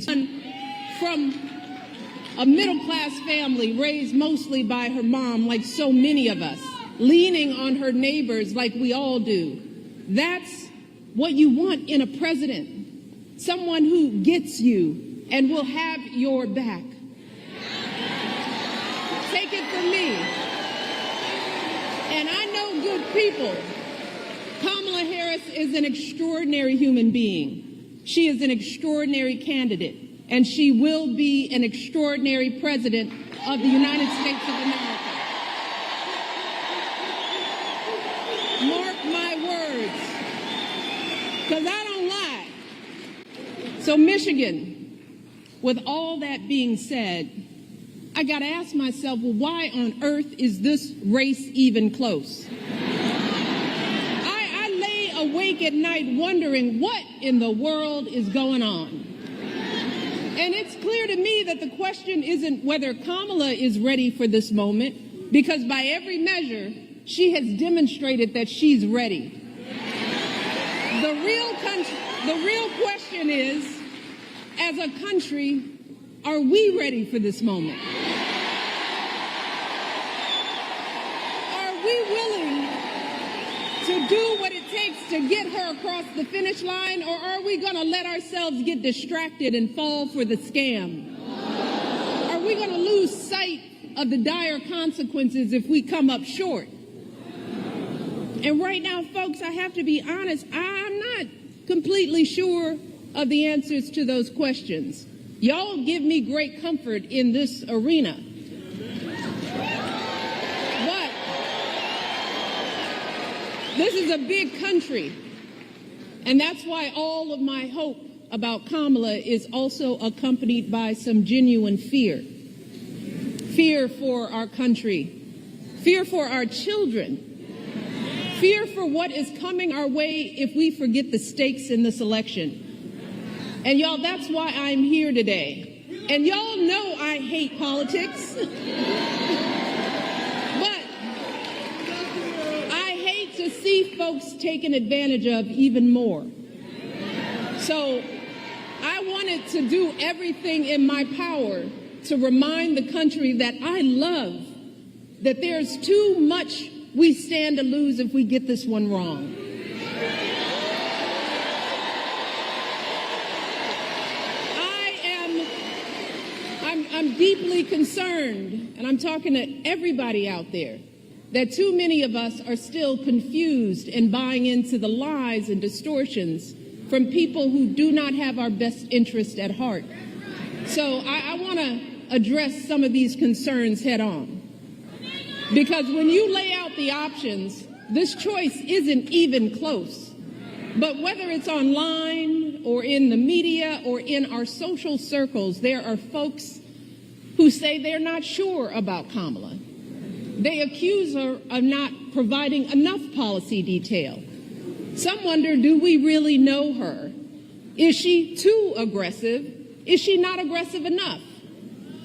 From a middle-class family raised mostly by her mom, like so many of us, leaning on her neighbors like we all do. That's what you want in a president, someone who gets you and will have your back. Take it from me. And I know good people. Kamala Harris is an extraordinary human being. She is an extraordinary candidate. And she will be an extraordinary president of the United States of America. Mark my words, because I don't lie. So Michigan, with all that being said, I got to ask myself, well, why on earth is this race even close? I lay awake at night wondering what in the world is going on. And it's clear to me that the question isn't whether Kamala is ready for this moment, because by every measure, she has demonstrated that she's ready. The real question is, as a country, are we ready for this moment? Are we willing to do what it takes to get her across the finish line, or are we going to let ourselves get distracted and fall for the scam? Are we going to lose sight of the dire consequences if we come up short? And right now, folks, I have to be honest, I'm not completely sure of the answers to those questions. Y'all give me great comfort in this arena. But this is a big country, and that's why all of my hope about Kamala is also accompanied by some genuine fear. Fear for our country, fear for our children, fear for what is coming our way if we forget the stakes in this election. And y'all, that's why I'm here today. And y'all know I hate politics. But I hate to see folks taken advantage of even more. So I wanted to do everything in my power to remind the country that I love, that there's too much we stand to lose if we get this one wrong. I'm deeply concerned, and I'm talking to everybody out there, that too many of us are still confused and buying into the lies and distortions from people who do not have our best interest at heart. So I want to address some of these concerns head on. Because when you lay out the options, this choice isn't even close. But whether it's online or in the media or in our social circles, there are folks who say they're not sure about Kamala. They accuse her of not providing enough policy detail. Some wonder, do we really know her? Is she too aggressive? Is she not aggressive enough?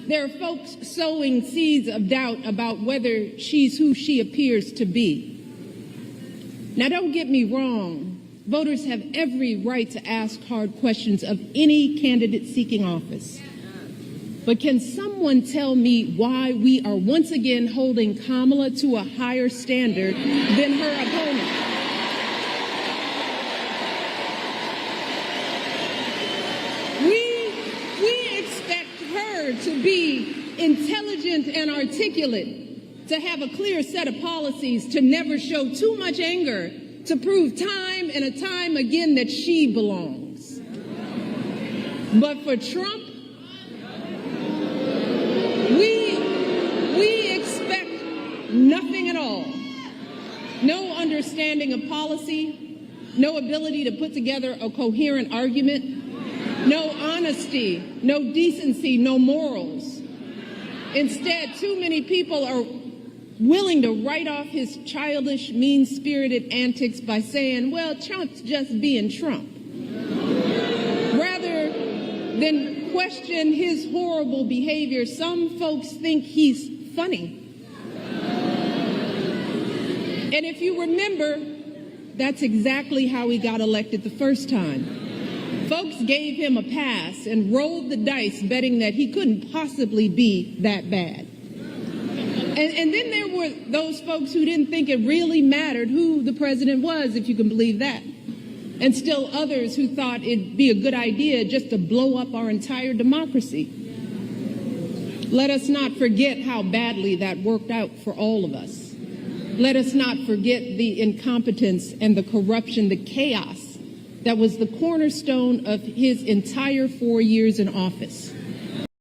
There are folks sowing seeds of doubt about whether she's who she appears to be. Now, don't get me wrong. Voters have every right to ask hard questions of any candidate seeking office. But can someone tell me why we are once again holding Kamala to a higher standard than her opponent? We expect her to be intelligent and articulate, to have a clear set of policies, to never show too much anger, to prove time and time again that she belongs. But for Trump, we expect nothing at all. No understanding of policy, no ability to put together a coherent argument, no honesty, no decency, no morals. Instead, too many people are willing to write off his childish, mean-spirited antics by saying, well, Trump's just being Trump, rather than question his horrible behavior. Some folks think he's funny. And if you remember, that's exactly how he got elected the first time. Folks gave him a pass and rolled the dice, betting that he couldn't possibly be that bad. And then there were those folks who didn't think it really mattered who the president was, if you can believe that. And still others who thought it'd be a good idea just to blow up our entire democracy. Let us not forget how badly that worked out for all of us. Let us not forget the incompetence and the corruption, the chaos that was the cornerstone of his entire 4 years in office.